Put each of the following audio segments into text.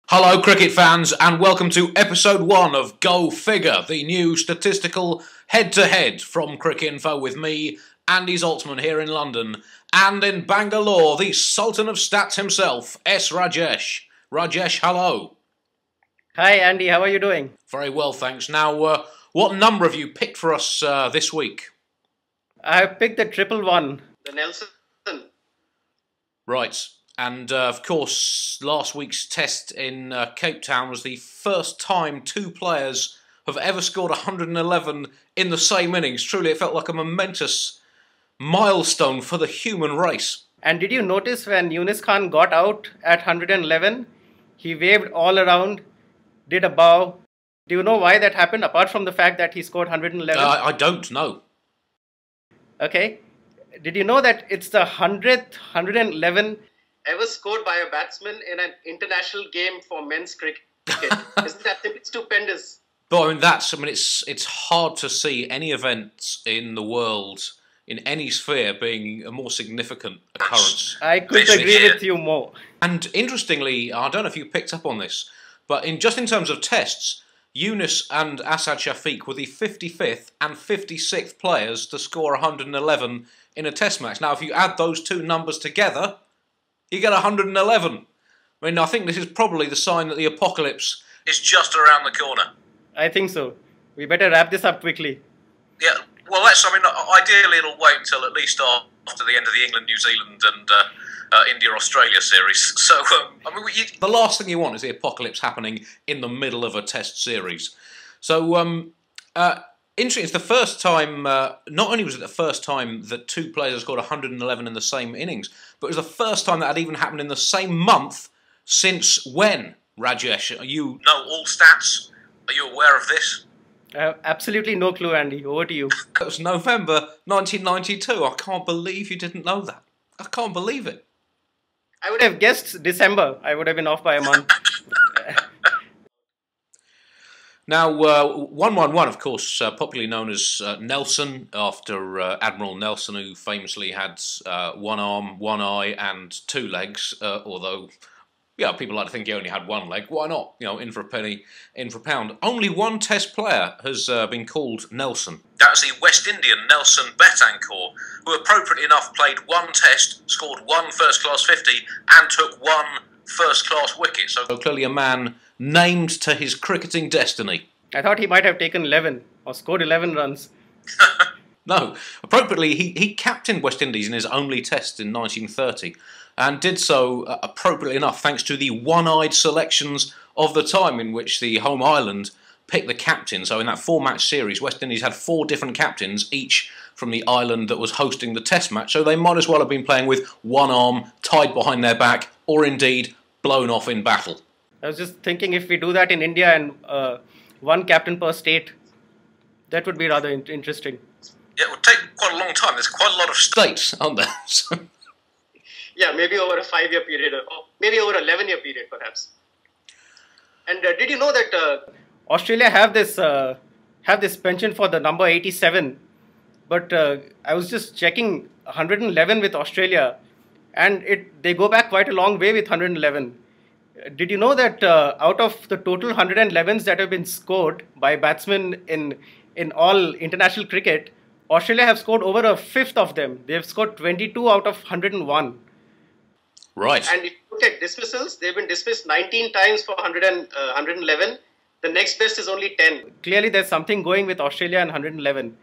Hello cricket fans and welcome to episode 1 of Go Figure, the new statistical head-to-head from Cricinfo with me, Andy Zaltzman here in London, and in Bangalore, the Sultan of Stats himself, S. Rajesh. Rajesh, hello. Hi Andy, how are you doing? Very well, thanks. Now, what number have you picked for us this week? I have picked the 111. The Nelson. Right. And, of course, last week's test in Cape Town was the first time two players have ever scored 111 in the same innings. Truly, it felt like a momentous milestone for the human race. And did you notice when Yunus Khan got out at 111, he waved all around, did a bow. Do you know why that happened, apart from the fact that he scored 111? I don't know. Okay. Did you know that it's the 100th 111 ever scored by a batsman in an international game for men's cricket? Isn't that stupendous? But I mean, it's hard to see any event in the world, in any sphere, being a more significant occurrence. I couldn't agree with you more. And interestingly, I don't know if you picked up on this, but in terms of tests, Yunus and Asad Shafiq were the 55th and 56th players to score 111 in a test match. Now, if you add those two numbers together, you get 111. I mean, I think this is probably the sign that the apocalypse is just around the corner. I think so. We better wrap this up quickly. Yeah, well, ideally it'll wait until at least after the end of the England-New Zealand and India-Australia series. So, the last thing you want is the apocalypse happening in the middle of a test series. So, interesting, it's the first time, not only was it the first time that two players have scored 111 in the same innings, but it was the first time that had even happened in the same month since when, Rajesh? You know all stats? Are you aware of this? Absolutely no clue, Andy. Over to you. It was November 1992. I can't believe you didn't know that. I can't believe it. I would have guessed December. I would have been off by a month. Now, 111, of course, popularly known as Nelson, after Admiral Nelson, who famously had one arm, one eye, and two legs. Although, yeah, people like to think he only had one leg. Why not? You know, in for a penny, in for a pound. Only one Test player has been called Nelson. That's the West Indian Nelson Betancourt, who appropriately enough played one Test, scored one first-class 50, and took one first-class wicket. So clearly a man named to his cricketing destiny. I thought he might have taken 11 or scored 11 runs. No, appropriately, he captained West Indies in his only test in 1930 and did so appropriately enough thanks to the one-eyed selections of the time in which the home island picked the captain. So in that 4-match series, West Indies had 4 different captains, each from the island that was hosting the test match. So they might as well have been playing with one arm tied behind their back or indeed blown off in battle. I was just thinking if we do that in India and one captain per state, that would be rather interesting. Yeah, it would take quite a long time. There's quite a lot of states, aren't there? Yeah, maybe over a 5-year period, or maybe over an 11-year period, perhaps. And did you know that Australia have this penchant for the number 87? But I was just checking 111 with Australia, and they go back quite a long way with 111. Did you know that out of the total 111s that have been scored by batsmen in all international cricket, Australia have scored over a fifth of them. They have scored 22 out of 101. Right. And if you look at dismissals, they've been dismissed 19 times for 111. The next best is only 10. Clearly, there's something going with Australia and 111.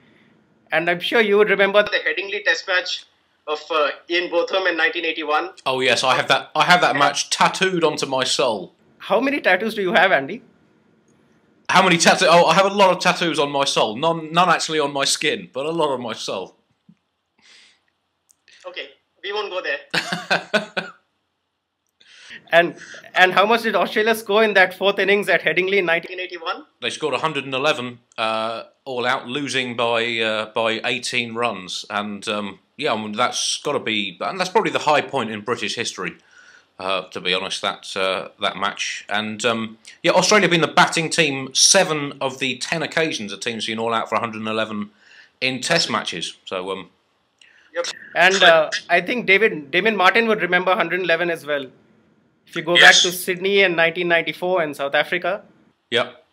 And I'm sure you would remember the Headingley Test match of Ian Botham in 1981. Oh yes, I have that match tattooed onto my soul. How many tattoos do you have, Andy? How many tattoos? Oh, I have a lot of tattoos on my soul. None actually on my skin, but a lot on my soul. Okay, we won't go there. And how much did Australia score in that 4th innings at Headingley in 1981? They scored 111 all out, losing by 18 runs, and yeah, I mean, that's got to be, and that's probably the high point in British history. To be honest, that match. And yeah, Australia have been the batting team 7 of the 10 occasions a team's been all out for 111 in Test matches. So Yep. And I think Damon Martin would remember 111 as well. If you go back Yes. to Sydney in 1994 and South Africa, Yep.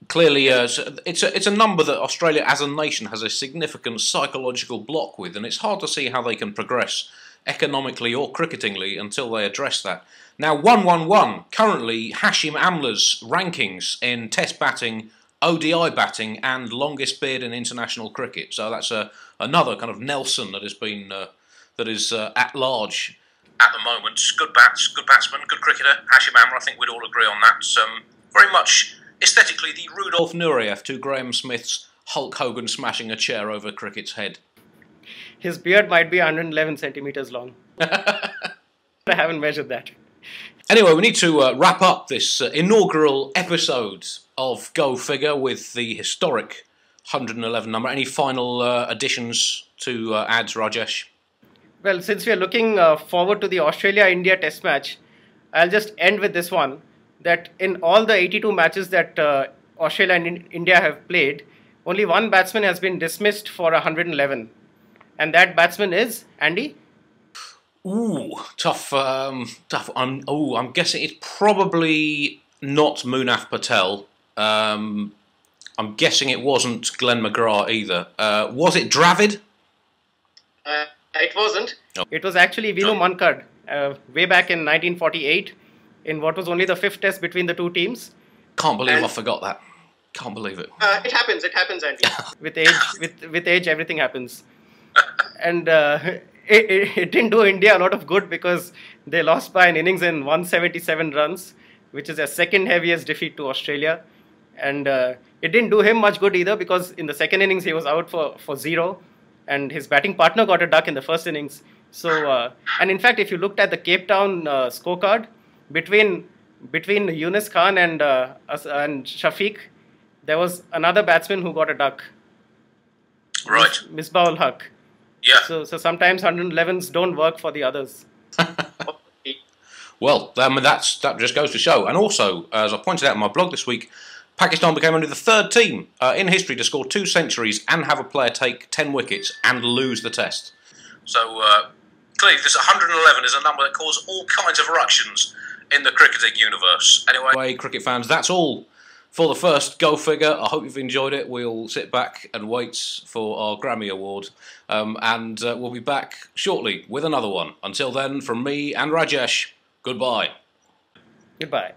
Clearly, it's a number that Australia as a nation has a significant psychological block with, and it's hard to see how they can progress economically or cricketingly until they address that. Now, 111, currently Hashim Amla's rankings in Test batting, ODI batting, and longest beard in international cricket. So that's another kind of Nelson that has been that is at large at the moment. Good batsman, good cricketer. Hashim Amla, I think we'd all agree on that. Very much aesthetically the Rudolf Nureyev to Graham Smith's Hulk Hogan smashing a chair over cricket's head. his beard might be 111 centimeters long. I haven't measured that. Anyway, we need to wrap up this inaugural episode of Go Figure with the historic 111 number. Any final additions to add, Rajesh? Well, since we are looking forward to the Australia-India Test match, I'll just end with this one, that in all the 82 matches that Australia and India have played, only one batsman has been dismissed for 111. And that batsman is, Andy? Ooh, tough. I'm guessing it's probably not Munaf Patel. I'm guessing it wasn't Glenn McGrath either. Was it Dravid? It wasn't. It was actually Vinu Mankad, way back in 1948, in what was only the fifth test between the two teams. Can't believe I forgot that. Can't believe it. It happens, Andy. With age, everything happens. And it didn't do India a lot of good because they lost by an innings in 177 runs, which is their second heaviest defeat to Australia. And it didn't do him much good either because in the second innings he was out for 0. And his batting partner got a duck in the first innings. So, and in fact, if you looked at the Cape Town scorecard, between Yunus Khan and Shafiq, there was another batsman who got a duck. Right. Misbah-ul Haq. Yeah. So sometimes 111s don't work for the others. Well, that just goes to show. And also, as I pointed out in my blog this week, Pakistan became only the third team in history to score 2 centuries and have a player take 10 wickets and lose the test. So clearly this 111 is a number that caused all kinds of ructions in the cricketing universe. Anyway, cricket fans, that's all for the first Go Figure. I hope you've enjoyed it. We'll sit back and wait for our Grammy Award. And we'll be back shortly with another one. Until then, from me and Rajesh, goodbye. Goodbye.